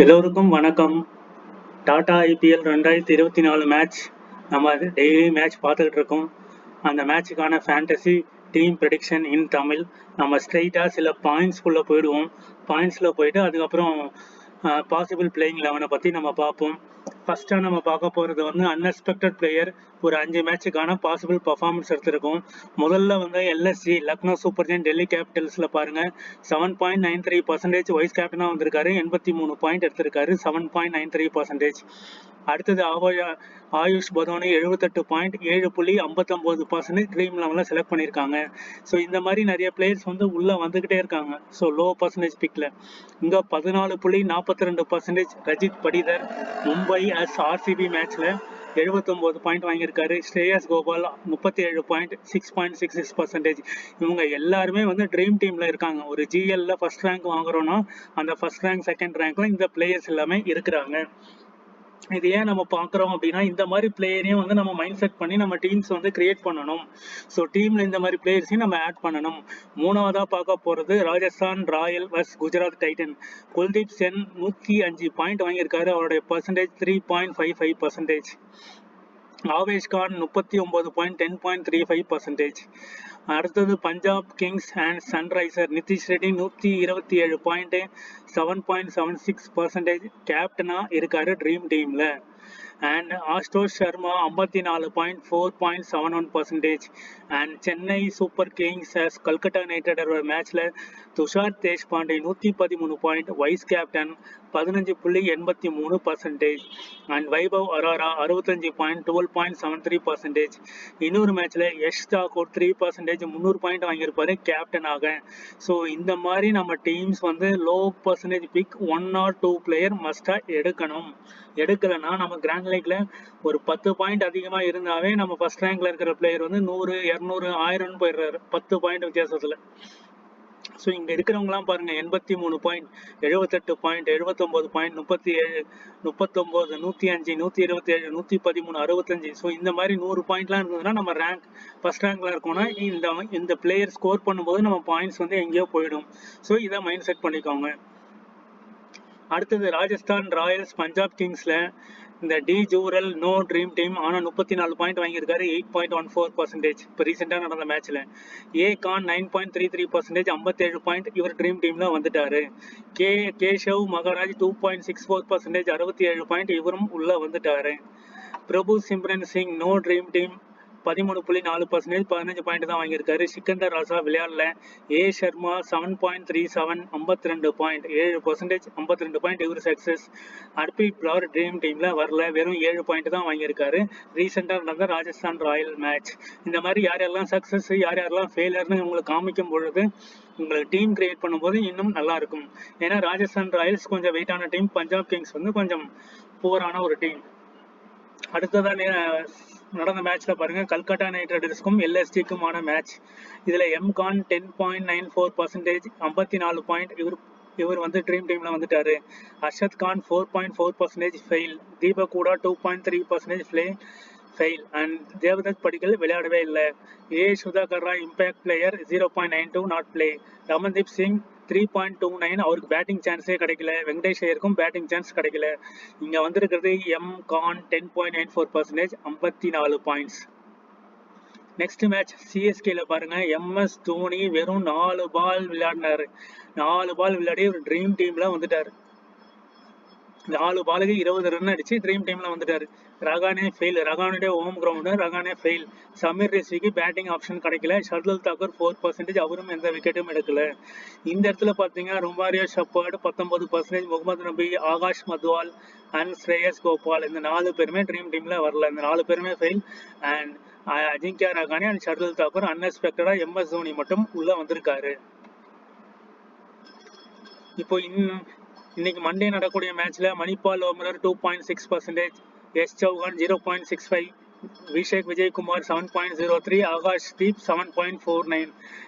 எல்லோருக்கும் வணக்கம். Tata IPL 2024 match நம்ம டெய்லி மேட்ச் பார்த்துக்கிட்டு இருக்கோம். அந்த மேட்சுக்கான ஃபேண்டசி டீம் ப்ரெடிக்ஷன் இன் தமிழ். நம்ம ஸ்ட்ரெயிட்டாக சில பாயிண்ட்ஸ்குள்ளே போயிடுவோம். பாயிண்ட்ஸில் போயிட்டு அதுக்கப்புறம் பாசிபிள் பிளேயிங் 11 பற்றி நம்ம பார்ப்போம். ஃபஸ்ட்டாக நம்ம பார்க்க போகிறது அன்எக்ஸ்பெக்டட் பிளேயர். ஒரு 5 மேட்சுக்கான பாசிபிள் பர்ஃபார்மன்ஸ் எடுத்திருக்கோம். முதல்ல எல்எஸ்ஜி லக்னோ சூப்பர் ஜெயின் டெல்லி கேபிட்டல்ஸில் பாருங்கள், 7.93% வைஸ் கேப்டனாக வந்திருக்காரு. 83 பாயிண்ட் எடுத்திருக்காரு, 7.93%. அடுத்தது ஆயுஷ் பதோனி 78 பாயிண்ட், 7.59% ட்ரீம் லெவலில் செலக்ட் பண்ணியிருக்காங்க. ஸோ இந்த மாதிரி நிறைய பிளேயர்ஸ் உள்ளே வந்துக்கிட்டே இருக்காங்க. ஸோ லோ பர்சன்டேஜ் பிக்கில் இங்கே 14.42% ரஜித் படிதர் மும்பை ஆர்சிபி மேட்ச்சில் 79 பாயிண்ட் வாங்கியிருக்காரு. ஸ்ரேயஸ் கோபால் 37 பாயிண்ட், 6.66%. இவங்க எல்லாருமே ட்ரீம் டீமில் இருக்காங்க. ஒரு ஜிஎல்ல ஃபர்ஸ்ட் ரேங்க் வாங்குறோன்னா அந்த ஃபர்ஸ்ட் ரேங்க் செகண்ட் ரேங்க்ல இந்த பிளேயர்ஸ் எல்லாமே இருக்கிறாங்க. இது ஏன் நம்ம பார்க்குறோம் அப்படின்னா, இந்த மாதிரி பிளேயரையும் நம்ம மைண்ட் செட் பண்ணி நம்ம டீம்ஸ் கிரியேட் பண்ணணும். ஸோ டீமில் இந்த மாதிரி பிளேயர்ஸையும் நம்ம ஆட் பண்ணணும். மூணாவதாக பார்க்க போகிறது ராஜஸ்தான் ராயல் வர்ஸ் குஜராத் டைட்டன். குல்தீப் சென் 105 பாயிண்ட் வாங்கியிருக்காரு. அவருடைய பர்சன்டேஜ் 3.55%. ஆவேஷ் கான் 39 பாயிண்ட், 10.35%. அடுத்தது Punjab Kings and Sunriser Nitish Reddy 127 point, 7.76% கேப்டனாக இருக்காரு ட்ரீம் டீமில். And Ashutosh Sharma 54 point, 4.71%. And Chennai Super Kings Calcutta Knight Rider மேட்ச்ல Tushar Deshpande 113 point, vice captain, 15.83%. And Vaibhav Arora 65 point, 12.73%. இன்னொரு மேட்ச்ல யஷ் தாக்கூர் 3%, 300 பாயிண்ட் வாங்கியிருப்பாரு கேப்டனாக. ஸோ இந்த மாதிரி நம்ம teams low percentage pick 1 or 2 player மஸ்டா எடுக்கணும். எடுக்கலைன்னா நம்ம கிராண்ட் லீக்ல ஒரு 10 பாயிண்ட் அதிகமாக இருந்தாவே நம்ம ஃபர்ஸ்ட் ரேங்க்ல இருக்கிற பிளேயர் 100, 200, 1000 போயிடுறாரு 10 பாயிண்ட் வித்தியாசத்தில். ஸோ இங்கே இருக்கிறவங்களாம் பாருங்க, 83 பாயிண்ட், 78 பாயிண்ட், 79 பாயிண்ட், 37, 39, 105, 127, 113, 65. ஸோ இந்த மாதிரி 100 பாயிண்ட்லாம் இருந்ததுன்னா நம்ம ரேங்க் ஃபர்ஸ்ட் ரேங்க்ல இருக்கோம்னா இந்த பிளேயர் ஸ்கோர் பண்ணும்போது நம்ம பாயிண்ட்ஸ் எங்கேயோ போயிடும். ஸோ இதை மைண்ட் செட் பண்ணிக்கோங்க. அடுத்தது ராஜஸ்தான் ராயல்ஸ் பஞ்சாப் கிங்ஸ்ல இந்த D Jurel no dream team, ஆனால் 34 பாயிண்ட் வாங்கியிருக்காரு, 8.14%. இப்போ ரீசெண்டாக நடந்த மேட்ச்ல ஏ கான் 9.33%, 57 பாயிண்ட், இவர் ட்ரீம் டீம்ல வந்துட்டாரு. கேஷவ் மகாராஜ் 2.64%, 67 பாயிண்ட், இவரும் உள்ள வந்துட்டாரு. Prabhsimran Singh no dream team, 13.4%, 15 point தான் வாங்கியிருக்காரு. சிக்கந்தர் ராசா விளையாடல. ஏ சர்மா 7.37, 52 பாயிண்ட், 7%, 52 பாயிண்ட், இவர் சக்சஸ். ஹர்பீத் பிளவர் ட்ரீம் டீம்ல வரல, வெறும் 7 பாயிண்ட் தான் வாங்கியிருக்காரு. ரீசெண்டாக நடந்த ராஜஸ்தான் ராயல் மேட்ச். இந்த மாதிரி யாரெல்லாம் சக்சஸ் யார் யாரெல்லாம் ஃபெயிலியர்னு உங்களுக்கு காமிக்கும் பொழுது உங்களுக்கு டீம் கிரியேட் பண்ணும்போது இன்னும் நல்லா இருக்கும். ஏன்னா ராஜஸ்தான் ராயல்ஸ் கொஞ்சம் வெயிட்டான டீம், பஞ்சாப் கிங்ஸ் கொஞ்சம் புவரான ஒரு டீம். அடுத்ததான் நடந்த மேட்ச்ல பாருங்க, கல்கட்டா நைட் ரைடர்ஸ்க்கும் எல்எஸ்டிக்குமான மேட்ச். இதுல எம்கான் 10.94%, 54 பாயிண்ட், இவர் ட்ரீம் டீம்ல வந்துட்டாரு. அர்ஷத் கான் 4.4% ஃபெயில், தீபக் கூட 2.3% ஃபெயில். அண்ட் தேவதத் படிக்கல் விளையாடவே இல்லை. A Sudhakar impact player 0.92 not play. Ramandeep Singh 3.29, அவருக்கு பேட்டிங் சான்ஸே கிடைக்கல. வெங்கடேஷ் ஐயருக்கும் பேட்டிங் சான்ஸ் கிடைக்கல. இங்க வந்திருக்கிறது M Khan 10.94%, 54 points. Next match சிஎஸ்கேல பாருங்க, எம்எஸ் தோனி வெறும் 4 பால் விளையாடினாரு. 4 பால் விளையாடி ஒரு ட்ரீம் டீம்ல வந்துட்டாரு. 4 பாலுக்கு 20 ரன் அடிச்சு ட்ரீம் டீம்ல வந்துட்டாரு. ரகானே ஃபெயில், ரகானுடைய home ground, Rahane fail. Sameer ரெஸ்விக்கு பேட்டிங் ஆப்ஷன் கிடைக்கல. ஷர்துல் தாக்கூர் 4%, அவரும் எந்த விக்கெட்டும் எடுக்கல. இந்த இடத்துல பார்த்தீங்கன்னா Romario shepherd 19%, Mohammad Nabi, Akash Madhwal and Shreyas Gopal, இந்த 4 பேருமே ட்ரீம் டீம்ல வரல. இந்த 4 பேருமே fail. And Ajinkya Rahane and Shardul Thakur அன்எக்ஸ்பெக்டடா எம்எஸ் தோனி மட்டும் உள்ள வந்திருக்காரு. இப்போ இன்னைக்கு மண்டே நடக்கூடிய மேட்ச்ல மணிபால் ஓமரர் 2.6%, எஸ் சௌஹான் 0.65, அபிஷேக் விஜயகுமார் 7.03, ஆகாஷ் தீப் 7.49.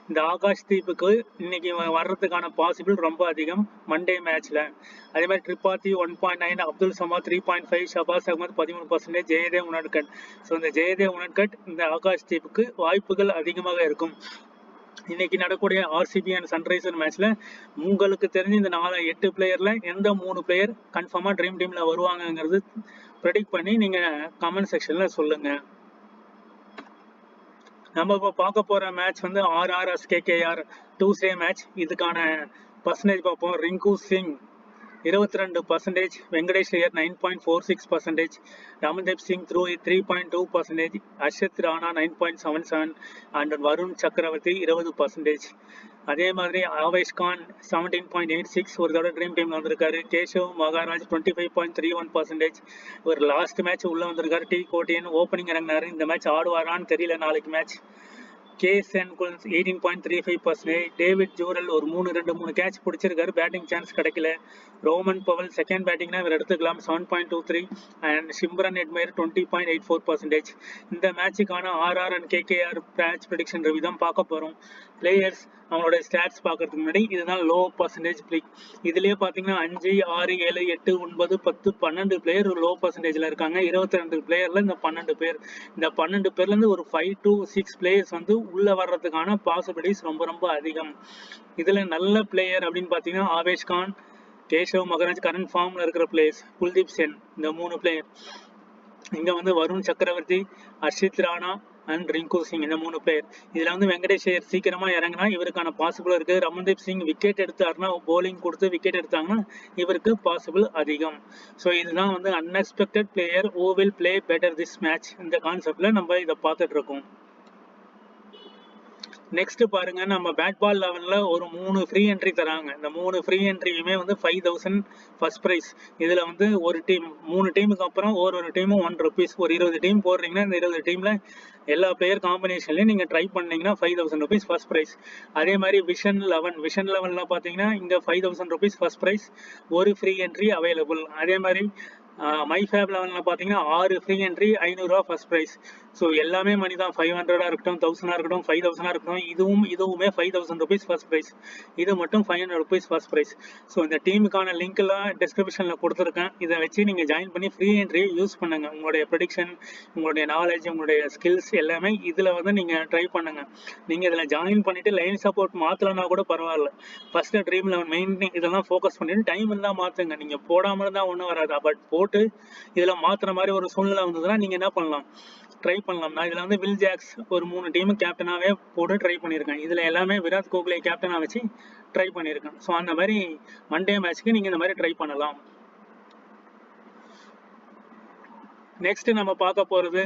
இந்த ஆகாஷ் தீப்புக்கு இன்னைக்கு வர்றதுக்கான பாசிபிள் ரொம்ப அதிகம் மண்டே மேட்ச்ல. அதே மாதிரி ட்ரிபாத்தி 1.9, அப்துல் சமாத் 3.5, ஷபாஸ் அகமது 13%, ஜெயதேவ் உனட்கட். ஸோ இந்த ஜெயதேவ் உனட்கட் இந்த ஆகாஷ் தீப்புக்கு வாய்ப்புகள் அதிகமாக இருக்கும். இன்னைக்கு நடக்கூடிய ஆர்சிபி அண்ட் சன்ரைசர் மேட்ச்ல உங்களுக்கு தெரிஞ்ச இந்த 8 பிளேயர்ல எந்த 3 பிளேயர் கன்ஃபார்மா ட்ரீம் டீம்ல வருவாங்கங்கிறது ப்ரெடிக்ட் பண்ணி நீங்க கமெண்ட் செக்ஷன்ல சொல்லுங்க. நம்ம இப்போ பார்க்க போற மேட்ச் வந்து RRS KKR டூஸ்டே மேட்ச். இதுக்கான பர்சன்டேஜ் பார்ப்போம். Rinku Singh 22%, Venkatesh Iyer 9.46%, Ramandeep Singh through 3.2%, Harshit Rana 9.77 and Varun Chakravarthy 20%. அதே மாதிரி ஆவேஷ் கான் 17.86 ஒரு தடவை ட்ரீம் டீம்ல வந்திருக்காரு. கேஷவ் மகாராஜ் 25.31%. ஒரு லாஸ்ட் மேட்ச் உள்ள வந்திருக்காரு. டி கோட்டியன் ஓப்பனிங் இறங்கினாரு. இந்த மேட்ச் ஆடுவாரான்னு தெரியல. நாளைக்கு மேட்ச் கேஎஸ்என் 18.35%. டேவிட் ஜூரல் ஒரு 3 கேட்ச் பிடிச்சிருக்காரு. பேட்டிங் சான்ஸ் கிடைக்கல. ரோமன் பவல் செகண்ட் பேட்டிங்னா இவர் எடுத்துக்கலாம் 7.23 அண்ட் சிம்ரன் எட்மயர் 20.84%. இந்த மேட்சுக்கான RR and KKR match prediction review தான் பார்க்க போறோம். பிளேயர்ஸ் அவங்களோட ஸ்டாட்ஸ் பார்க்கறதுக்கு முன்னாடி இதுதான் லோ பர்சன்டேஜ் பிளிக். இதுலயே பாத்தீங்கன்னா 5, 6, 7, 8, 9, 10, 12 பிளேயர் லோ பர்சன்டேஜ்ல இருக்காங்க. 22 பிளேயர்ல இந்த 12 பேர், இந்த 12 பேர்ல இருந்து ஒரு 5 to 6 பிளேயர்ஸ் வந்து உள்ள வர்றதுக்கான பாசிபிலிட்டிஸ் ரொம்ப ரொம்ப அதிகம். இதுல நல்ல பிளேயர் அப்படின்னு பாத்தீங்கன்னா ஆவேஷ் கான், கேஷவ் மகாராஜ் கரண்ட் ஃபார்ம்ல இருக்கிற பிளேயர்ஸ், குல்தீப் சென், இந்த 3 பிளேயர். இங்க வந்து வருண் சக்கரவர்த்தி, அர்ஷித் ராணா அண்ட் ரிங்கு சிங், இந்த 3 பிளேயர். இதுல வந்து வெங்கடேஷ் ஐயர் சீக்கிரமா இறங்கினா இவருக்கான பாசிபிள் இருக்கு. ரமன்தீப் சிங் விக்கெட் எடுத்தாருன்னா, போலிங் கொடுத்து விக்கெட் எடுத்தாங்கன்னா இவருக்கு பாசிபிள் அதிகம். ஸோ இதுதான் வந்து unexpected player who will play better this match. இந்த கான்செப்ட்ல நம்ம இதை பார்த்துட்டு இருக்கோம். நெக்ஸ்ட் பாருங்க, நம்ம பேட் பால் லெவன்ல ஒரு 3 ஃப்ரீ என்ட்ரி தராங்க. இந்த 3 ஃப்ரீ என்ட்ரியுமே வந்து 5000 ஃபர்ஸ்ட் பிரைஸ். இதுல வந்து ஒரு டீம் 3 டீமுக்கு அப்புறம் ஒரு டீமும் ₹1. ஒரு 20 டீம் போடுறீங்கன்னா இந்த 20 டீம்ல எல்லா பிளேயர் காம்பினேஷன்லயும் நீங்க ட்ரை பண்ணீங்கன்னா ₹5000 ஃபர்ஸ்ட் பிரைஸ். அதே மாதிரி விஷன் லெவன்ல பாத்தீங்கன்னா இங்க ₹5000 ஃபர்ஸ்ட் பிரைஸ், ஒரு ஃப்ரீ என்ட்ரி அவைலபிள். அதே மாதிரி மை ஃபேப் லெவல்ல பாத்தீங்கன்னா 6 free entry ₹500 first prize. So எல்லாமே மணி தான். 500 இருக்கட்டும், 1000 இருக்கட்டும், 5000 இருக்கட்டும், இதுவுமே ₹5000 ஃபர்ஸ்ட் பிரைஸ். இது மட்டும் ₹500 ஃபர்ஸ்ட் பிரைஸ். ஸோ இந்த டீமுக்கான லிங்க் எல்லாம் டிஸ்கிரிப்ஷன்ல கொடுத்துருக்கேன். இதை வச்சு நீங்க ஜாயின் பண்ணி ஃப்ரீ என்ட்ரி யூஸ் பண்ணுங்க. உங்களுடைய ப்ரெடிக்ஷன், உங்களுடைய நாலேஜ், உங்களுடைய ஸ்கில்ஸ் எல்லாமே இதுல வந்து நீங்க ட்ரை பண்ணுங்க. நீங்க இதுல ஜாயின் பண்ணிட்டு லைன் சப்போர்ட் மாத்தலன்னா கூட பரவாயில்ல. ஃபர்ஸ்ட் ட்ரீம் லெவன் மெயின் இதெல்லாம் ஃபோக்கஸ் பண்ணிட்டு டைம் இருந்தா மாத்துங்க. நீங்க போடாம இருந்தா ஒன்றும் வராது. பட் போட்டு இதுல மாத்துற மாதிரி ஒரு சூழ்நிலை வந்ததுன்னா நீங்க என்ன பண்ணலாம், ட்ரை பண்ணலாம். நான் இதுல வந்து வில் ஜாக்ஸ் ஒரு 3 டீம் கேப்டனாவே போட்டு ட்ரை பண்ணியிருக்கேன். இதுல எல்லாமே விராட் கோஹ்லி கேப்டனா வச்சு ட்ரை பண்ணியிருக்கேன். ஸோ அந்த மாதிரி மண்டே மேட்ச்க்கு நீங்க இந்த மாதிரி ட்ரை பண்ணலாம். நெக்ஸ்ட் நம்ம பார்க்க போறது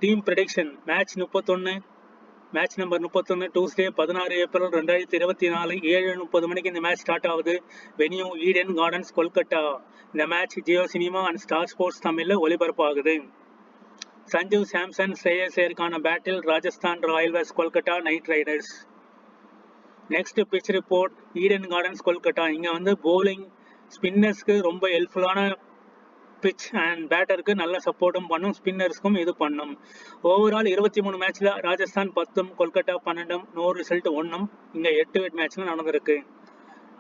team prediction. Match number 31 Tuesday 16 April 2024 7:30 மணிக்கு இந்த மேட்ச் ஸ்டார்ட் ஆகுது. Venue Eden Gardens, Kolkata. இந்த மேட்ச் Jio Cinema and Star Sports தமிழ்ல ஒளிபரப்பாகுது. சஞ்சு சாம்சன், ஸ்ரேயஸ் ஐயருக்கான battle Rajasthan Royal versus Kolkata Knight Riders. Next pitch report. Eden Gardens, Kolkata. இங்க வந்து போலிங் ஸ்பின்னர்ஸ்க்கு ரொம்ப ஹெல்ப்ஃபுல்லான பிச் அண்ட் பேட்டருக்கு நல்ல சப்போர்ட்டும் பண்ணும், ஸ்பின்னர்ஸ்க்கும் இது பண்ணும். ஓவரால் 23 மேட்ச்ல ராஜஸ்தான் 10, கொல்கட்டா 12, நோ ரிசல்ட் 1. இங்க 8 மேட்ச்ல நடந்திருக்கு.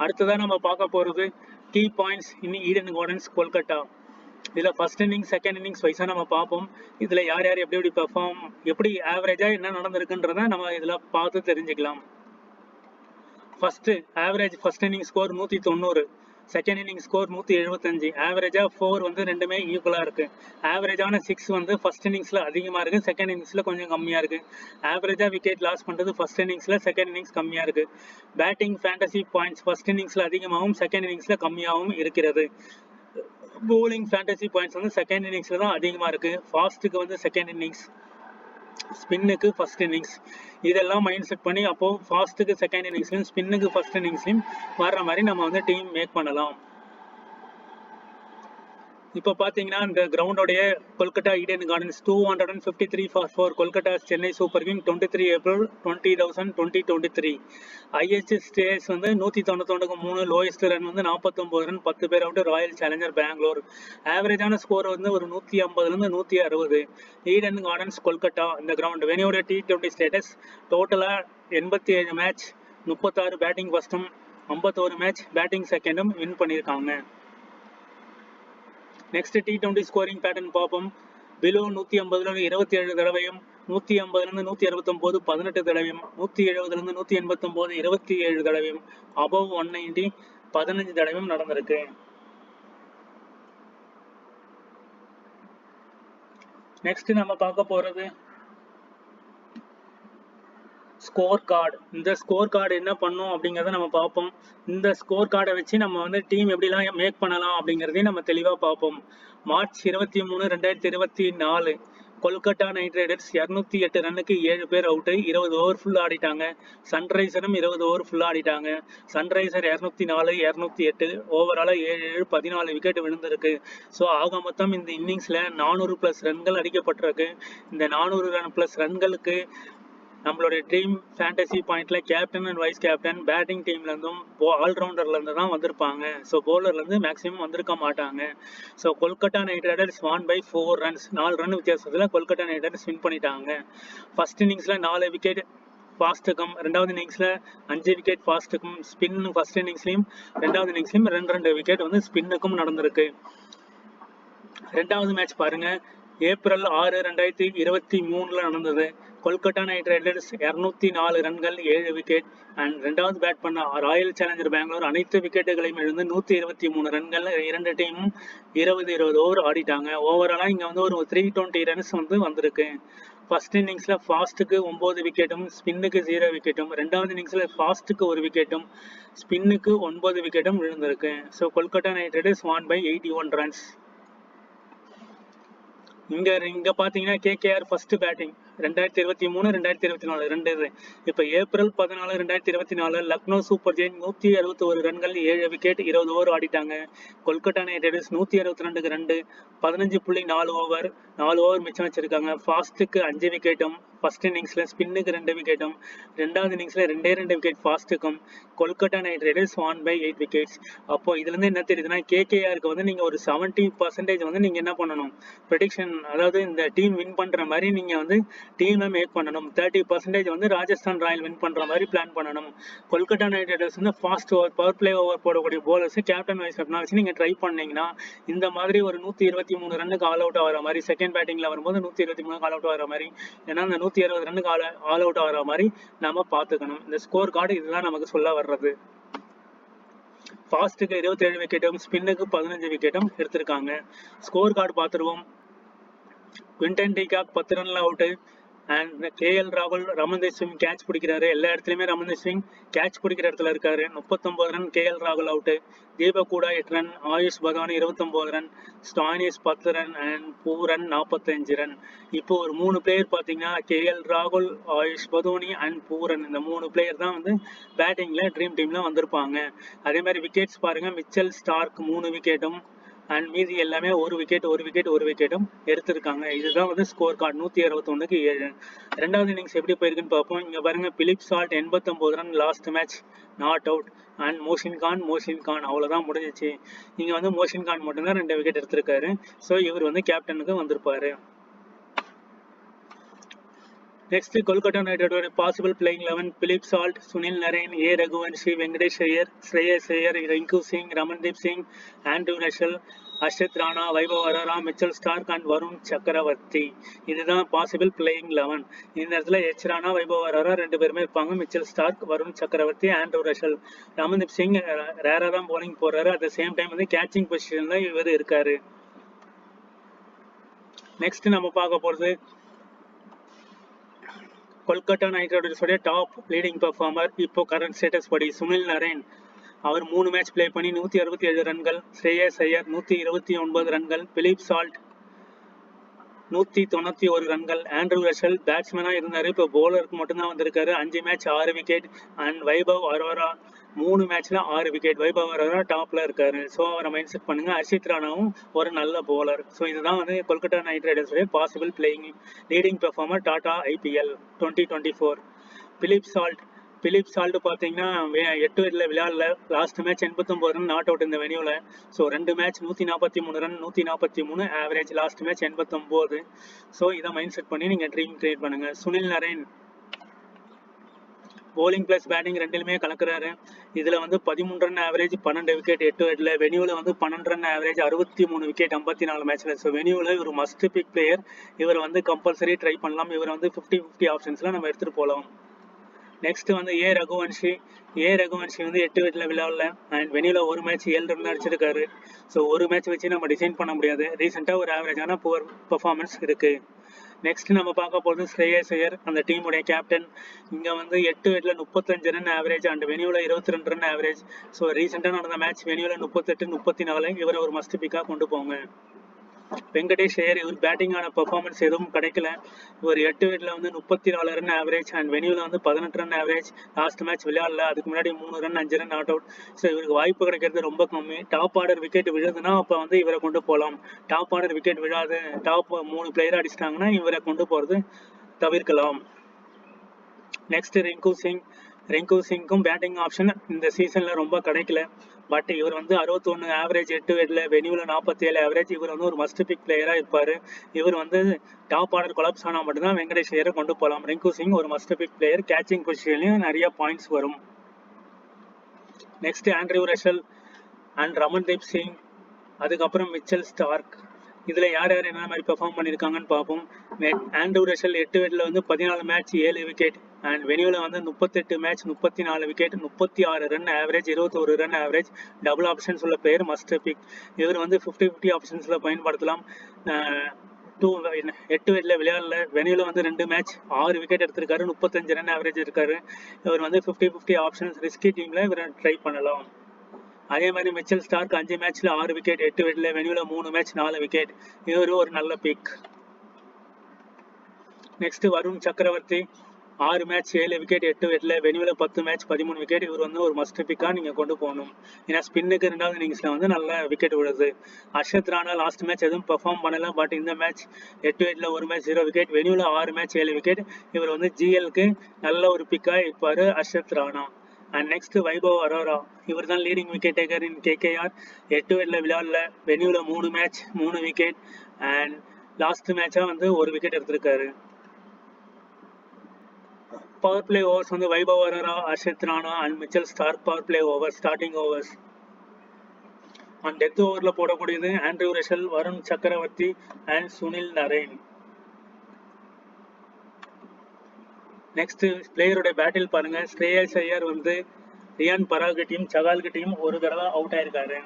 அடுத்ததான் நம்ம பார்க்க போறது key points in Eden Gardens, Kolkata. இதுல ஃபர்ஸ்ட் இன்னிங்ஸ், செகண்ட் இன்னிங்ஸ் வைஸா நம்ம பார்ப்போம். இதுல யார் யார் எப்படி பெர்ஃபார்ம், எப்படி ஆவரேஜா என்ன நடந்திருக்குன்றத நம்ம இதுல பார்த்து தெரிஞ்சுக்கலாம். First average first inning score 190, second inning score 175. ஆவரேஜா 4 வந்து ரெண்டுமே ஈக்குவலா இருக்கு. ஆவரேஜான 6 வந்து ஃபர்ஸ்ட் இன்னிங்ஸ்ல அதிகமா இருக்கு, செகண்ட் இன்னிங்ஸ்ல கொஞ்சம் கம்மியா இருக்கு. ஆவரேஜா விக்கெட் லாஸ் பண்றது ஃபர்ஸ்ட் இன்னிங்ஸ்ல, செகண்ட் இன்னிங்ஸ் கம்மியா இருக்கு. பேட்டிங் ஃபேண்டசி பாயிண்ட்ஸ் ஃபர்ஸ்ட் இன்னிங்ஸ்ல அதிகமாகவும் செகண்ட் இன்னிங்ஸ்ல கம்மியாகவும் இருக்கிறது. போலிங் ஃபேண்டசி பாயிண்ட்ஸ் வந்து செகண்ட் இன்னிங்ஸ்ல தான் அதிகமா இருக்கு. ஃபாஸ்ட்டுக்கு வந்து செகண்ட் இன்னிங்ஸ், ஸ்பின்னுக்கு ஃபர்ஸ்ட் இன்னிங்ஸ். இதெல்லாம் மைண்ட் செட் பண்ணி அப்போ ஃபாஸ்ட்டுக்கு செகண்ட் இன்னிங்ஸ்லையும் ஸ்பின்னுக்கு ஃபர்ஸ்ட் இன்னிங்ஸ்லையும் வர்ற மாதிரி நம்ம வந்து டீம் மேக் பண்ணலாம். இப்போ பார்த்தீங்கன்னா இந்த கிரவுண்டோடைய Kolkata Eden Gardens 253 for 4 Kolkata Chennai Super King 23 April 2023. Highest ஸ்டேஸ் வந்து 191.3, லோயஸ்ட் ரன் வந்து 49 ரன், 10 பேர் அவுட், ராயல் சேலஞ்சர் பெங்களூர். ஆவரேஜான ஸ்கோர் வந்து ஒரு 150 160. Eden Gardens, Kolkata. இந்த கிரவுண்ட் வெனியோட T20 ஸ்டேட்டஸ் டோட்டலா 87 மேட்ச், 36 பேட்டிங் ஃபர்ஸ்டும் 51 மேட்ச் பேட்டிங் செகண்டும் வின் பண்ணியிருக்காங்க. நெக்ஸ்ட் T20 ஸ்கோரிங் பேட்டர்ன் பார்ப்போம். பிலோ 150 27 தடவையும், 150 169 18 தடவையும், 170 189 27 தடவையும், above 190 15 தடவையும் நடந்திருக்கு. நெக்ஸ்ட் நம்ம பார்க்க போறது ஸ்கோர் கார்டு. இந்த ஸ்கோர் கார்டு என்ன பண்ணும் அப்படிங்கிறத நம்ம பார்ப்போம். இந்த ஸ்கோர் கார்டை வச்சு நம்ம வந்து டீம் எப்படிலாம் மேக் பண்ணலாம் அப்படிங்கிறதையும் நம்ம தெளிவாக பார்ப்போம். மார்ச் 23 2024 கொல்கட்டா நைட் ரைடர்ஸ் 208 ரன்னுக்கு 7 பேர் அவுட்டு, 20 ஓவர் ஃபுல் ஆடிட்டாங்க. சன்ரைசரும் 20 ஓவர் ஃபுல் ஆடிட்டாங்க. சன்ரைசர் 204 208 ஓவரால 7 14 விக்கெட் விழுந்திருக்கு. ஸோ ஆக மொத்தம் இந்த இன்னிங்ஸ்ல 400+ ரன்கள் அடிக்கப்பட்டிருக்கு. இந்த 400+ ரன்களுக்கு நம்மளுடைய ட்ரீம் ஃபேண்டசி பாயிண்ட்ல captain and vice captain batting டீம்ல இருந்தும் ஆல்ரவுண்டர்ல இருந்து தான் வந்திருப்பாங்க. ஸோ போலர்ல இருந்து மேக்ஸிமம் வந்திருக்க மாட்டாங்க. So Kolkata Knight Riders won by 4 runs, 4 run வித்தியாசத்துல கொல்கட்டா நைட் ரைடர்ஸ் வின் பண்ணிட்டாங்க. ஃபர்ஸ்ட் இன்னிங்ஸ்ல 4 விக்கெட் ஃபாஸ்ட்டுக்கும், ரெண்டாவது இன்னிங்ஸ்ல 5 விக்கெட் ஃபாஸ்ட்டுக்கும், ஸ்பின் ஃபர்ஸ்ட் இன்னிங்ஸ்லயும் ரெண்டாவது இன்னிங்ஸ்லயும் 2 விக்கெட் வந்து ஸ்பின்னுக்கும் நடந்திருக்கு. ரெண்டாவது மேட்ச் பாருங்க, ஏப்ரல் 6 2023 நடந்தது. கொல்கட்டா நைட் ரைடர்ஸ் 204 ரன்கள் 7 விக்கெட் அண்ட் ரெண்டாவது பேட் பண்ண ராயல் சேலஞ்சர் பெங்களூர் அனைத்து விக்கெட்டுகளையும் இழந்து 123 ரன்கள், 2 டீமும் 20 ஓவர் ஆடிட்டாங்க. ஓவராலா இங்க வந்து ஒரு 320 ரன்ஸ் வந்து வந்திருக்கு. ஃபர்ஸ்ட் இன்னிங்ஸ்ல ஃபாஸ்ட்டுக்கு 9 விக்கெட்டும், ஸ்பின்னுக்கு 0 விக்கெட்டும், ரெண்டாவது இன்னிங்ஸ்ல ஃபாஸ்ட்டுக்கு 1 விக்கெட்டும், ஸ்பின்னுக்கு 9 விக்கெட்டும் விழுந்திருக்கு. So Kolkata Knight Riders won by 81 runs. இங்க பாத்தீங்கன்னா கேகேஆர் ஃபர்ஸ்ட் பேட்டிங் 2023 2024 ரெண்டு இது. இப்ப ஏப்ரல் 14 2024 லக்னோ சூப்பர் ஜெயின் 161 ரன்கள் 7 விக்கெட் 20 ஓவர் ஆடிட்டாங்க. கொல்கட்டா நைட் ரைடர்ஸ் 162க்கு 2 15.4 ஓவர் 4 ஓவர் மிச்சம் வச்சிருக்காங்க. ஃபாஸ்ட்டுக்கு 5 விக்கெட்டும், ஃபர்ஸ்ட் இன்னிங்ஸ்ல ஸ்பின்னுக்கு 2 விக்கெட்டும், ரெண்டாவது இன்னிங்ஸ்ல 2 விக்கெட் ஃபாஸ்ட்டுக்கும் Kolkata Knight Riders won by 8 wickets. அப்போ இதுல இருந்து என்ன தெரியுதுன்னா, கேகேஆருக்கு வந்து நீங்க ஒரு 70% வந்து நீங்க என்ன பண்ணணும், ப்ரெடிக்ஷன், அதாவது இந்த டீம் வின் பண்ற மாதிரி நீங்க வந்து டீமை மேக் பண்ணணும். 30% வந்து ராஜஸ்தான் ராயல் வின் பண்ற மாதிரி பிளான் பண்ணணும். கொல்கட்டா நைட் ரைடர்ஸ் வந்து fast over, power play over போடக்கூடிய போலர்ஸ் கேப்டன் வைஸ் கேப்டனா வச்சு நீங்க ட்ரை பண்ணீங்கன்னா இந்த மாதிரி ஒரு 123 ரன்னுக்கு ஆல் அவுட் ஆகிற மாதிரி, செகண்ட் பேட்டிங்ல வரும்போது 123 ஆல் அவுட் ஆகிற மாதிரி, ஏன்னா அந்த 160 ரன்னுக்கு ஆல் அவுட் ஆகிற மாதிரி நம்ம பார்த்துக்கணும். இந்த ஸ்கோர் கார்டு இதுதான் நமக்கு சொல்ல வர்றது. ஃபாஸ்ட்டுக்கு 27 விக்கெட்டும், ஸ்பின்னுக்கு 15 விக்கெட்டும் எடுத்திருக்காங்க. ஸ்கோர் கார்டு பார்த்துருவோம். குவிண்டன் டிகாக் 10 ரன்ல அவுட்டு அண்ட் கேஎல் ராகுல் ரமன்தீப் சிங் கேட்ச் பிடிக்கிறாரு. எல்லா இடத்துலையுமே ரமன்தீப் சிங் கேட்ச் பிடிக்கிற இடத்துல இருக்காரு. 39 ரன் கேஎல் ராகுல் அவுட்டு. தீபக் கூடா 8 run, AYUSH Badauni 29 run, Stoinis 10 run and Pooran 45 run. இப்போ ஒரு 3 பிளேயர் பார்த்தீங்கன்னா கேஎல் ராகுல், ஆயுஷ் பதோனி அண்ட் பூரன், இந்த 3 பிளேயர் தான் வந்து பேட்டிங்ல ட்ரீம் டீம்ல வந்திருப்பாங்க. அதே மாதிரி விக்கெட்ஸ் பாருங்க, மிச்சல் ஸ்டார்க் 3 விக்கெட்டும் அண்ட் மீதி எல்லாமே 1 விக்கெட்டும் எடுத்திருக்காங்க. இதுதான் வந்து ஸ்கோர் கார்டு 161க்கு 7. ரெண்டாவது இன்னிங்ஸ் எப்படி போயிருக்குன்னு பார்ப்போம். இங்க பாருங்க, Philip Salt 89 run last match not out and Mohsin Khan அவ்வளவுதான் முடிஞ்சிச்சு. இங்க வந்து மோஷின் கான் மட்டும்தான் 2 விக்கெட் எடுத்திருக்காரு. ஸோ இவர் வந்து கேப்டனுக்கு வந்திருப்பாரு. Next, Kolkata Knight Riders possible playing 11: Philip Salt, Sunil Narine, A. Raghuvanshi, Venkatesh Iyer, Shreyas Iyer, Rinku Singh, Ramandeep Singh, Andrew Russell, Ashit Rana, Vaibhav Arora, Mitchell Starc and Varun Chakravarti. இதுதான் possible playing 11. இந்த இடத்துல H Rana, Vaibhav Arora 2 பேருமே இருப்பாங்க. Mitchell Stark, Varun சக்கரவர்த்தி, Andrew Russell. Ramandeep Singh ரேரா தான் bowling போறாரு. At the same time வந்து கேட்சிங் பொசிஷன்ல இவர் இருக்காரு. நெக்ஸ்ட் நம்ம பார்க்க போறது கொல்கட்டா நைட் ரைடர்ஸோட டாப் லீடிங் பெர்ஃபார்மர் இப்போ கரண்ட் ஸ்டேட்டஸ் படி சுனில் நரேன். அவர் 3 மேட்ச் பிளே பண்ணி 167 ரன்கள், ஸ்ரேயஸ் ஐயர் 129 ரன்கள், பிலிப் சால்ட் 191 ரன்கள், ஆண்ட்ரூ ரஷல் பேட்ஸ்மேனா இருந்தாரு, இப்போ போலருக்கு மட்டும்தான் வந்திருக்காரு. 5 match 6 wicket and Vaibhav Arora 3 மேட்ச்ல 6 விக்கெட். வைபவ் அரோரா டாப்ல இருக்காரு. ஸோ அவரை மைண்ட் செட் பண்ணுங்க. ஹர்ஷித் ராணாவும் ஒரு நல்ல போலர். ஸோ இதுதான் வந்து கொல்கட்டா நைட் ரைடர்ஸுடைய possible playing leading performer Tata IPL 2024. Philip Salt பார்த்தீங்கன்னா 8 விளையாடல. Last match 89 run not out இந்த வெனியூல. So 2 match 143 run, 143 average. Last match 89. So இதை மைண்ட் செட் பண்ணி நீங்க ட்ரீம் கிரியேட் பண்ணுங்க. Sunil Naren bowling plus batting ரெண்டிலுமே கலக்குறாரு. இதில் வந்து 13 ரன் ஆவரேஜ், 12 விக்கெட் 8 விக்கெட்டில். வெனியூவில் வந்து 12 ரன் ஆவரேஜ், 63 விக்கெட் 54 மேட்ச்சில். ஸோ வெனியூவில் இவர் மஸ்ட் பிக் பிளேயர். இவர் வந்து கம்பல்சரி ட்ரை பண்ணலாம். இவர் வந்து 50-50 ஆப்ஷன்ஸில் நம்ம எடுத்துகிட்டு போகலாம். நெக்ஸ்ட் வந்து ஏ ரகுவன்ஷி வந்து 8 விக்கெட்டில் விளையாடல. அண்ட் வெனியூவில் ஒரு மேட்ச் 7 ரன் அடிச்சிருக்காரு. ஸோ ஒரு மேட்ச் வச்சு நம்ம டிசைன் பண்ண முடியாது. ரீசெண்டாக ஒரு ஆவரேஜான புவர் பர்ஃபார்மன்ஸ் இருக்குது. நெக்ஸ்ட் நம்ம பார்க்க போகிறது ஸ்ரேயஸ் ஐயர், அந்த டீமுடைய கேப்டன். இங்கே வந்து 8 விக்கெட்டில் 35 ரன் ஆவரேஜ் அண்ட் வெனியூவில் 22 ரன் ஆவரேஜ். ஸோ ரீசெண்டாக நடந்த மேட்ச் வெனியூவில் 38-34. இவரை ஒரு மஸ்ட் பிக்காக கொண்டு போங்க. வெங்கடேஷ் ஐயர், இவர் பேட்டிங்கான பெர்ஃபார்மன்ஸ் எதுவும் கிடைக்கல. இவர் 8 விக்கெட்டில் வந்து 34 ரன் ஆவரேஜ் அண்ட் வெனியூவில் வந்து 18 ரன் ஆவரேஜ். லாஸ்ட் மேட்ச் விளையாடல. அதுக்கு முன்னாடி 3 run 5 run not out. So இவருக்கு வாய்ப்பு கிடைக்கிறது ரொம்ப கம்மி. டாப் ஆர்டர் விக்கெட் விழுதுன்னா அப்போ வந்து இவரை கொண்டு போகலாம். டாப் ஆர்டர் விக்கெட் விழாது, டாப் 3 பிளேயர் அடிச்சிட்டாங்கன்னா இவரை கொண்டு போகிறது தவிர்க்கலாம். நெக்ஸ்ட் ரிங்கு சிங்க்கும் பேட்டிங் ஆப்ஷன் இந்த சீசனில் ரொம்ப கிடைக்கல. பட் இவர் வந்து 61 ஆவரேஜ் 8 விக்கெட்டில், வெனியூவில் 47 ஆவரேஜ். இவர் வந்து ஒரு மஸ்ட் பிக் பிளேயராக இருப்பார். இவர் வந்து டாப் ஆர்டர் கொலாப்ஸ் ஆனால் மட்டும்தான் வெங்கடேஷ் ஐயரை கொண்டு போகலாம். ரிங்கு சிங் ஒரு மஸ்ட் பிக் பிளேயர். கேச்சிங் பொசிஷன்லையும் நிறைய பாயிண்ட்ஸ் வரும். Next Andrew Russell and Ramandeep Singh, அதுக்கப்புறம் மிச்சல் ஸ்டார்க். இதில் யார் என்ன மாதிரி பெர்ஃபார்ம் பண்ணியிருக்காங்கன்னு பார்ப்போம். ஆண்ட்ரூ ரசல் 8 விக்கெட்டில் வந்து 14 மேட்ச் 7 விக்கெட் அண்ட் வெனியூவில் வந்து 38 match 34 wicket, 36 run average, 21 run average. Double options உள்ள பிளேயர், மஸ்ட் பிக். இவர் வந்து 50-50 ஆப்ஷன்ஸில் பயன்படுத்தலாம். 8 விக்கெட்டில் விளையாடல. வெனியூவில் வந்து 2 மேட்ச் 6 விக்கெட் எடுத்திருக்காரு, 35 ரன் ஆவரேஜ் இருக்காரு. இவர் வந்து 50-50 ஆப்ஷன்ஸ் ரிஸ்கி டீமில் இவர் ட்ரை பண்ணலாம். அதே மாதிரி மிச்சல் ஸ்டார்க் 5 மேட்ச்ல 6 விக்கெட் 8 விக்கெட்ல, வெனியூவில் 3 மேட்ச் 4 விக்கெட். இவரு ஒரு நல்ல பிக். நெக்ஸ்ட் வருண் சக்கரவர்த்தி 6 மேட்ச் 7 விக்கெட் 8 விக்கெட்ல, வெனியூவில் 10 மேட்ச் 13 விக்கெட். இவர் வந்து ஒரு மஸ்ட் பிக்காக நீங்கள் கொண்டு போகணும். ஏன்னா ஸ்பின்னுக்கு 2வது இன்னிங்ஸில் வந்து நல்ல விக்கெட் விழுது. ஹர்ஷத் ராணா லாஸ்ட் மேட்ச் எதுவும் பெர்ஃபார்ம் பண்ணல. பட் இந்த மேட்ச் 8 விக்கெட்ல ஒரு மேட்ச் 0 விக்கெட், வெனியூவில் 6 மேட்ச் 7 விக்கெட். இவர் வந்து ஜிஎல்க்கு நல்ல ஒரு பிக்காக இருப்பார் ஹர்ஷத் ராணா. அண்ட் நெக்ஸ்ட் வைபவ் அரோரா, இவர் தான் leading wicket taker in KKR. 8 விக்கெட்ல விளையாடல. வெனியூவில் 3 மேட்ச் 3 விக்கெட் அண்ட் லாஸ்ட் மேட்சாக வந்து 1 விக்கெட் எடுத்திருக்காரு. பவர் பிளே ஓவர்ஸ் வந்து Vaibhav Arora, Harshit Rana and Mitchell Stark power play over starting overs. And death ஓவரில் போடக்கூடியது Andrew Russell, Varun Chakravarthy and Sunil Narine. Next பிளேயருடைய பேட்டில் பாருங்க. ஸ்ரேயஸ் ஐயர் வந்து ரியான் பராக் கிட்டையும் சகால் கிட்டையும் ஒரு தடவை அவுட் ஆயிருக்காரு.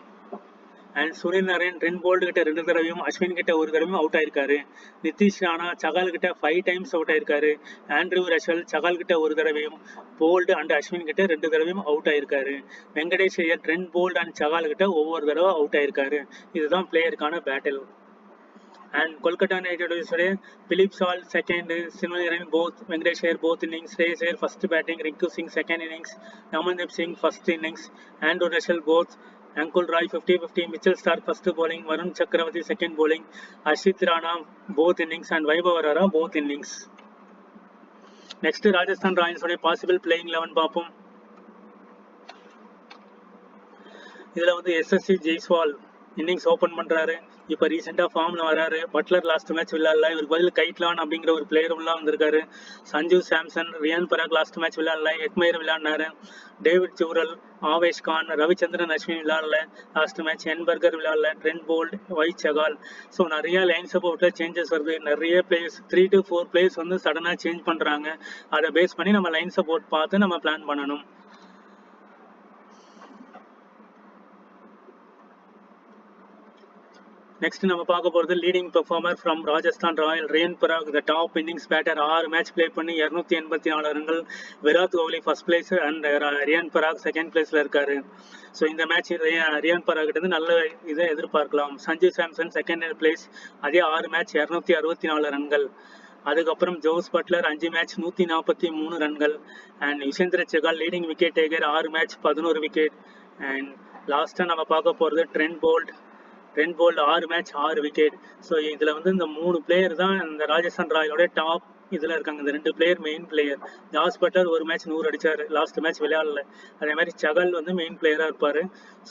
And Sunil Narine Trent Boult கிட்ட 2 தடவையும், அஸ்வின் கிட்ட 1 தடவையும் அவுட் ஆயிருக்காரு. நிதிஷ் ராணா சகால் கிட்ட 5 டைம்ஸ் அவுட் ஆயிருக்காரு. ஆண்ட்ரூ ரசல் சகால் கிட்ட 1 தடவையும், போல்டு அண்ட் அஸ்வின் கிட்ட 2 தடவையும் அவுட் ஆயிருக்காரு. Venkatesh Iyer Trent Boult and Chahal கிட்ட ஒவ்வொரு தடவை அவுட் ஆயிருக்காரு. இதுதான் பிளேயருக்கான battle. And Kolkata Knight Riders Philip Salt second, Sunil Narine both, Venkatesh Iyer both innings, Shreyas Iyer first batting, Rinku Singh second innings, Ramandeep Singh first innings, Andrew Russell both, Ankul Roy 50-50, Mitchell Stark first bowling, Varun Chakravarti second bowling, Ashit Rana both innings and Vaibhav Arora both innings. Next Rajasthan Royals possible playing 11 பார்ப்போம். இதில் வந்து SSC Jaiswal innings open பண்ணுறாரு. இப்போ ரீசெண்டாக ஃபார்மில் வராரு. Buttler last match விளையாடல. இவருக்கு பதில் கைட்லான் அப்படிங்கிற ஒரு பிளேயர் உள்ள வந்திருக்காரு. சஞ்சு சாம்சன், ரியான் பராக் லாஸ்ட் மேட்ச் விளையாடல. எட்மயர் விளையாடினாரு. டேவிட் ஜூரல், ஆவேஷ் கான், ரவிச்சந்திரன் அஸ்வின் விளையாடல லாஸ்ட் மேட்ச். என்பர்கர் விளையாடல. ட்ரெண்ட் போல்ட், ஒயிட் சகால். ஸோ நிறைய லைன்ஸ் அவுட்டில் சேஞ்சஸ் வருது. நிறைய பிளேயர்ஸ் 3 to 4 பிளேயர்ஸ் வந்து சடனாக சேஞ்ச் பண்ணுறாங்க. அதை பேஸ் பண்ணி நம்ம லைன்ஸ் அவுட் பார்த்து நம்ம பிளான் பண்ணணும். நெக்ஸ்ட் நம்ம பார்க்க போகிறது leading performer from Rajasthan Royal Riyan Parag, the top innings batter. 6 match play பண்ணி 284 ரன்கள். Virat Kohli first place and Riyan Parag second பிளேஸில் இருக்காரு. ஸோ இந்த மேட்ச் ரியான் பராக் கிட்ட நல்ல இதை எதிர்பார்க்கலாம். சஞ்சு சாம்சன் செகண்ட் பிளேஸ், அதே 6 மேட்ச் 264 ரன்கள். அதுக்கப்புறம் ஜோஸ் பட்லர் 5 மேட்ச் 143 ரன்கள். And Yuzvendra Chahal leading wicket taker, 6 match 11 wicket. And லாஸ்ட்டாக நம்ம பார்க்க போகிறது Trent Boult 6 match 6 wicket. So இதில் வந்து இந்த 3 பிளேயர் தான் இந்த ராஜஸ்தான் ராயலோட டாப் இதில் இருக்காங்க. இந்த 2 player main player. Jos Buttler 1 match 100 அடித்தார், லாஸ்ட் மேட்ச் விளையாடல. அதே மாதிரி சகல் வந்து மெயின் பிளேயராக இருப்பார்.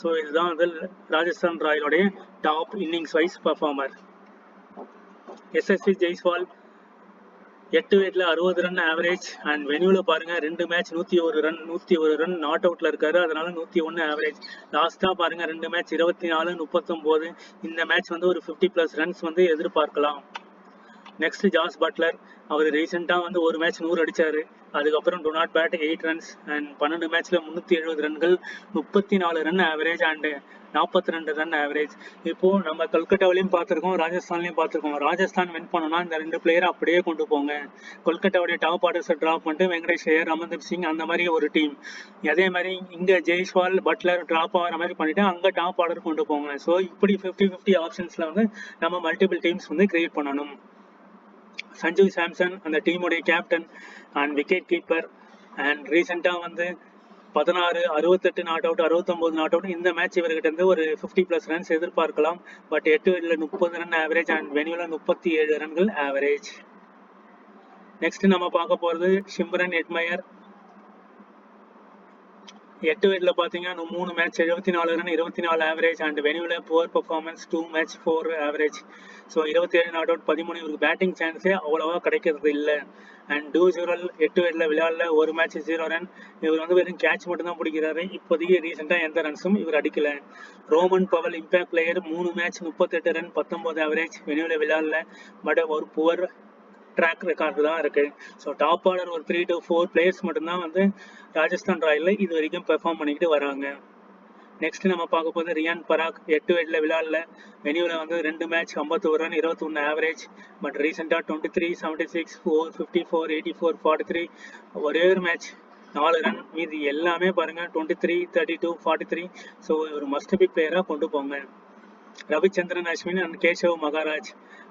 ஸோ இதுதான் வந்து ராஜஸ்தான் ராயலோடைய top innings wise performer. Yashasvi Jaiswal 8 விக்கெட்ல 60 ரன் ஆவரேஜ். அண்ட் வெனியூல பாருங்க 2 மேட்ச் 101 ரன் நாட் அவுட்ல இருக்காரு, அதனால 101 ஆவரேஜ். லாஸ்டா பாருங்க 2 மேட்ச் 24, 39. இந்த மேட்ச் வந்து ஒரு 50+ ரன்ஸ் வந்து எதிர்பார்க்கலாம். நெக்ஸ்ட் ஜாஸ் பட்லர், அவர் ரீசெண்டாக வந்து ஒரு மேட்ச் 100 அடிச்சாரு. அதுக்கப்புறம் did not bat 8 runs and 12 மேட்ச்ல 370 ரன்கள், 34 run average and 42 run average. இப்போ நம்ம கொல்கட்டாவிலையும் பார்த்துருக்கோம், ராஜஸ்தான்லையும் பார்த்துருக்கோம். ராஜஸ்தான் வின் பண்ணோம்னா இந்த 2 பிளேயரை அப்படியே கொண்டு போங்க. கொல்கட்டாவுடைய டாப் ஆர்டர்ஸை ட்ராப் பண்ணிட்டு வெங்கடேஷ் ஐயர், அமர்தீப் சிங் அந்த மாதிரி ஒரு டீம். அதே மாதிரி இங்கே ஜெய்ஸ்வால், பட்லர் ட்ராப் ஆகிற மாதிரி பண்ணிட்டு அங்கே டாப் ஆர்டர் கொண்டு போங்க. ஸோ இப்படி 50-50 ஆப்ஷன்ஸில் வந்து நம்ம மல்டிபிள் டீம்ஸ் வந்து கிரியேட் பண்ணணும். சஞ்சு சாம்சன் அந்த டீமுடைய captain and wicket keeper. And ரீசெண்டாக வந்து 16, 68 நாட் அவுட், 69 நாட் அவுட். இந்த மேட்ச் இவர்கிட்ட இருந்து ஒரு 50+ ரன்ஸ் எதிர்பார்க்கலாம். பட் 8 விக்கெட்ல 30 ரன் ஆவரேஜ் அண்ட் வெனியூல 37 ரன்கள் ஆவரேஜ். நெக்ஸ்ட் நம்ம பார்க்க போகிறது ஷிம்ரன் ஹெட்மயர். 8 விக்கெட்ல பார்த்தீங்கன்னா 3 மேட்ச் 74 ரன், 24 ஆவரேஜ் அண்ட் வெனியூல poor performance, 2 match 4 average. So 27 not out, 13. இவருக்கு பேட்டிங் சான்ஸே அவ்வளோவா கிடைக்கிறது இல்லை. அண்ட் டூஜூரல் 8 விக்கெட்ல விளையாடல, ஒரு மேட்ச் 0 ரன். இவர் வந்து வெறும் கேட்ச் மட்டும் தான் பிடிக்கிறாரு. இப்போதைக்கு ரீசெண்டாக எந்த ரன்ஸும் இவர் அடிக்கல. Roman Powell impact player, 3 match 38 run, 19 average. வெனியூல விளையாடல, பட் ஒரு புவர் ட்ராக் ரெக்கார்டு தான் இருக்கு. ஸோ டாப் ஆர்டர் ஒரு 3 to 4 பிளேயர்ஸ் மட்டும்தான் வந்து ராஜஸ்தான் ராயலில் இது வரைக்கும் பெர்ஃபார்ம் பண்ணிக்கிட்டு வராங்க. நெக்ஸ்ட் நம்ம பார்க்க போது ரியான் பராக். 8 விக்கெட்ல விளையாடல, வெனியூல வந்து 2 மேட்ச் 51 ரன், 21 ஆவரேஜ். பட் ரீசெண்டாக 23, 76, 4, 54, 84, 43. ஒரே ஒரு மேட்ச் 4 ரன். மீது எல்லாமே பாருங்க 23, 32, 43. ஸோ ஒரு மஸ்ட் பி பிளேயராக கொண்டு போங்க. ரவிச்சந்திரன் அஸ்வின் அண்ட் கேஷவ் மகாராஜ்.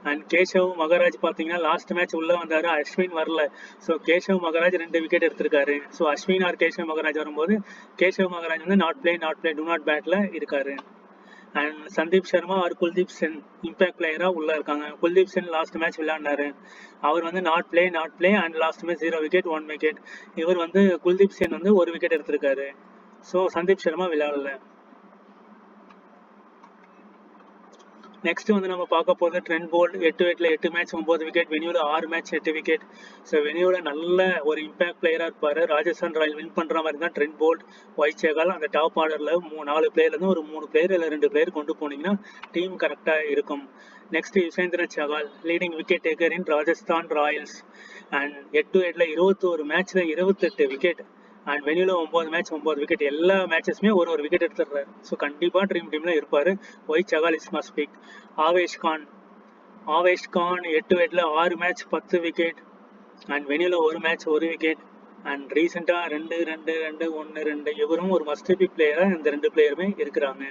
அண்ட் கேஷவ் மகாராஜ் பார்த்தீங்கன்னா லாஸ்ட் மேட்ச் உள்ள வந்தாரு, அஸ்வின் வரல. ஸோ கேஷவ் மகாராஜ் 2 விக்கெட் எடுத்திருக்காரு. ஸோ அஸ்வின் ஆர் கேஷவ் மகாராஜ் வரும்போது கேஷவ் மகாராஜ் வந்து நாட் பிளே டு நாட் பேட்ல இருக்காரு. And Sandeep Sharma or Kuldeep Sen impact பிளேயராக உள்ள இருக்காங்க. குல்தீப் சென் லாஸ்ட் மேட்ச் விளையாண்டாரு, அவர் வந்து not play and last match 0 wicket 1 wicket. இவர் வந்து குல்தீப் சென் வந்து 1 விக்கெட் எடுத்திருக்காரு. ஸோ சந்தீப் சர்மா விளையாடல. நெக்ஸ்ட் வந்து நம்ம பார்க்க போகிறது ட்ரெண்ட் போல்ட். 8 விக்கெட்ல 8 மேட்ச் 9 விக்கெட், வெனியூல 6 மேட்ச் 8 விக்கெட். ஸோ வெனியூல நல்ல ஒரு இம்பாக்ட் பிளேயராக இருப்பார். ராஜஸ்தான் ராயல் வின் பண்ணுற மாதிரி தான் ட்ரெண்ட் போல்ட், ஒயிட் சேகால். அந்த டாப் ஆர்டரில் 4 பிளேயர்லேருந்து ஒரு 3 பிளேயர் இல்லை 2 பிளேயர் கொண்டு போனீங்கன்னா டீம் கரெக்டாக இருக்கும். Next Yuzvendra Chahal, leading wicket taker in Rajasthan Royals. And 8 விக்கெட்ல 21 மேட்ச்ல 28 விக்கெட் அண்ட் வெனியூல 9 மேட்ச் 9 விக்கெட். எல்லா மேட்சஸ்மே ஒரு விக்கெட் எடுத்துடுறாரு. ஸோ கண்டிப்பாக ட்ரீம் டீமில் இருப்பார். ஒயிட் Chahal is must pick. Avesh Khan 8 விக்கெட்ல 6 மேட்ச் 10 விக்கெட் அண்ட் வெனியூல 1 மேட்ச் 1 விக்கெட். அண்ட் ரீசெண்டாக 2, 2, 2, 1, 2. இவரும் ஒரு மஸ்ட் பிக் பிளேயராக இந்த 2 பிளேயருமே இருக்கிறாங்க.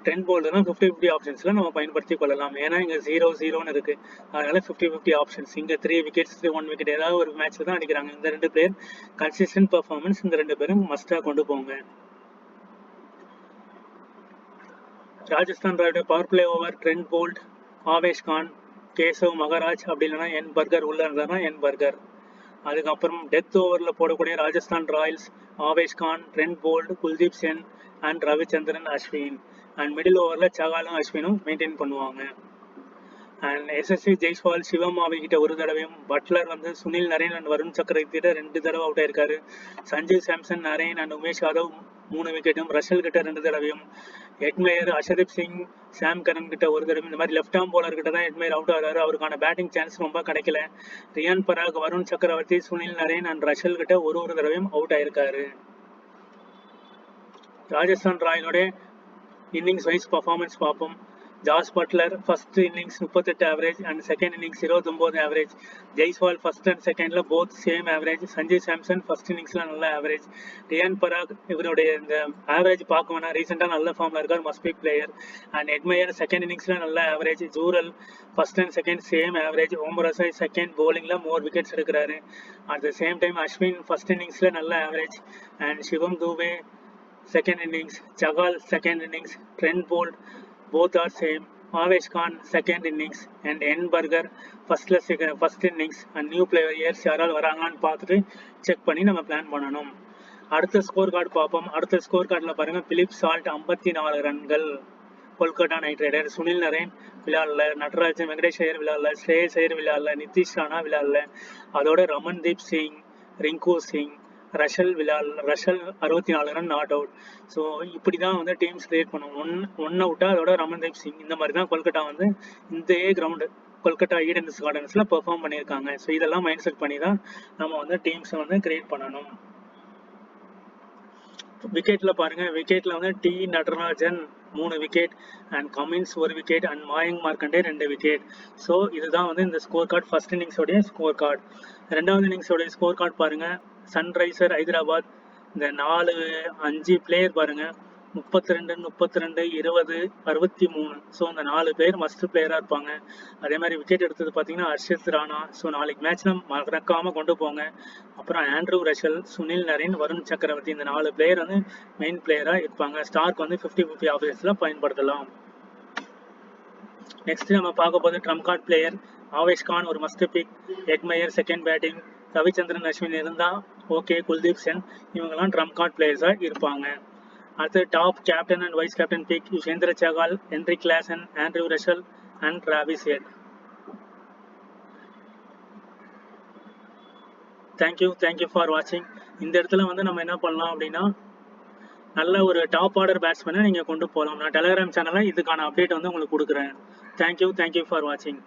ட்ரெண்ட் போல்ட் தான் 50-50 ஆப்ஷன்ஸில் நம்ம பயன்படுத்தி கொள்ளலாம். ஏன்னா இங்கே 0-0ன்னு இருக்குது, அதனால 50-50 ஆப்ஷன்ஸ். இங்கே 3 விக்கெட்ஸ் 1 விக்கெட் ஏதாவது ஒரு மேட்ச்சில் தான் அடிக்கிறாங்க. இந்த 2 பிளேயர் கன்சிஸ்டன்ட் பர்ஃபார்மன்ஸ், இந்த 2 பேரும் மஸ்ட்டாக கொண்டு போங்க. ராஜஸ்தான் ராயலுடைய power play over Trent Boult, Avesh Khan, Keshav Maharaj, அப்படி இல்லைன்னா என் பர்கர் உள்ள இருந்தாருன்னா என் பர்கர். அதுக்கப்புறம் டெத் ஓவரில் போடக்கூடிய Rajasthan Royals Avesh Khan, Trent Boult, Kuldeep Sen and Ravichandran Ashwin. And middle ஓவரில் சகாலும் அஸ்வினும் மெயின்டைன் பண்ணுவாங்க. அண்ட் எஸ்எஸ்வி ஜெய்ஸ்வால், சிவம் ஆவிகிட்ட 1 தடவையும், பட்லர் வந்து சுனில் நரேன் அண்ட் வருண் சக்கரவர்த்திகிட்ட 2 தடவை அவுட் ஆயிருக்காரு. சஞ்சு சாம்சன், நரேன் அண்ட் உமேஷ் யாதவ் 3 விக்கெட்டும், ரஷல் கிட்ட 2 தடவையும், Hetmyer, Arshdeep Singh, Sam Curran கிட்ட 1 தடவையும். இந்த மாதிரி லெஃப்ட் ஆர்ம் போலர் கிட்ட தான் ஹெட்மயர் அவுட் ஆகிறாரு. அவருக்கான பேட்டிங் சான்ஸ் ரொம்ப கிடைக்கல. ரியான் பராக், வருண் சக்கரவர்த்தி, சுனில் நரேன் அண்ட் ரஷல் கிட்ட 1 தடவையும் அவுட் ஆயிருக்காரு. ராஜஸ்தான் ராயலோட இன்னிங்ஸ் வைஸ் பர்ஃபார்மன்ஸ் பார்ப்போம். Jos Buttler first innings 38 average and second innings 29 average. Jaiswal first and செகண்ட்ல both same average. Sanjay Samson first இன்னிங்ஸ்ல நல்ல ஆவரேஜ். ரியான் பராக் இவருடைய இந்த ஆவரேஜ் பார்க்க வேணா, ரீசெண்டாக நல்ல ஃபார்ம்ல இருக்கார், must pick player. And Hetmyer second இன்னிங்ஸ்ல நல்ல average. Jurel first and second same average. Omarzai second பவுலிங்ல மோர் விக்கெட்ஸ் எடுக்கிறாரு. At the same time Ashwin first இன்னிங்ஸ்ல நல்ல average. And Shivam Dube second innings, Chahal second innings, Trent Bolt both are same, Avesh Khan second innings and N Burger first innings and new players யாரால் வராங்கன்னு பார்த்துட்டு check பண்ணி நம்ம plan பண்ணணும். அடுத்த score card பார்ப்போம். அடுத்த ஸ்கோர் கார்டில் பாருங்கள், பிலிப் சால்ட் 54 ரன்கள் கொல்கட்டா நைட் ரைடர். சுனில் நரேன் விளையாடல, நடராஜன் வெங்கடேஷ் ஐயர் விளையாடல, ஸ்ரேயஸ் ஐயர் விளையாடல, நிதிஷ் ராணா விளையாடல, அதோட Ramandeep Singh, Rinku Singh, Russell 64 run not out. So இப்படி தான் வந்து டீம்ஸ் கிரியேட் பண்ணுவோம். ஒன் அவுட்டா அதோட ரமன்தீப் சிங். இந்த மாதிரி தான் கொல்கட்டா வந்து இந்த கிரவுண்டு கொல்கட்டா ஈடன்ஸ் கார்டன்ஸில் பெர்ஃபார்ம் பண்ணியிருக்காங்க. ஸோ இதெல்லாம் மைண்ட் செட் பண்ணி தான் நம்ம வந்து டீம்ஸை வந்து கிரியேட் பண்ணணும். விக்கெட்ல பாருங்க, விக்கெட்ல வந்து T Natarajan 3 wicket and Cummins 1 wicket and Mayank Markande 2 wicket. So இதுதான் வந்து இந்த ஸ்கோர் கார்டு, ஃபர்ஸ்ட் இன்னிங்ஸோடைய ஸ்கோர் கார்டு. ரெண்டாவது இன்னிங்ஸோடைய ஸ்கோர் கார்டு பாருங்க, சன்ரைசர் ஹைதராபாத் இந்த 4-5 பிளேயர் பாருங்க, 32, 20, 63. ஸோ இந்த 4 பேர் மஸ்ட் பிளேயராக இருப்பாங்க. அதே மாதிரி விக்கெட் எடுத்தது பார்த்தீங்கன்னா ஹர்ஷித் ராணா. ஸோ நாளைக்கு மேட்ச்ல மறக்காமல் கொண்டு போங்க. அப்புறம் ஆண்ட்ரூ ரஷல், சுனில் நரேன், வருண் சக்கரவர்த்தி, இந்த 4 பிளேயர் வந்து மெயின் பிளேயராக இருப்பாங்க. ஸ்டார்க் வந்து 50-50 ஆஃபீஸில் பயன்படுத்தலாம். நெக்ஸ்ட் நம்ம பார்க்க போது trump card player. Avesh Khan ஒரு must pick, Hetmyer second batting, Ravichandran Ashwin இருந்தால் ஓகே, குல்தீப் சென், இவங்கெல்லாம் ட்ரம் கார்டு பிளேயர்ஸாக இருப்பாங்க. அடுத்து top captain and vice captain pick Yuzvendra Chahal, Heinrich Klaasen, Andre Russell and Travis Head. Thank you for வாட்சிங். இந்த இடத்துல வந்து நம்ம என்ன பண்ணலாம் அப்படின்னா, நல்ல ஒரு டாப் ஆர்டர் பேட்ஸ்மேனை நீங்கள் கொண்டு போகலாம். நான் டெலிகிராம் சேனலில் இதுக்கான அப்டேட் வந்து உங்களுக்கு கொடுக்குறேன். தேங்க்யூ ஃபார் வாட்சிங்.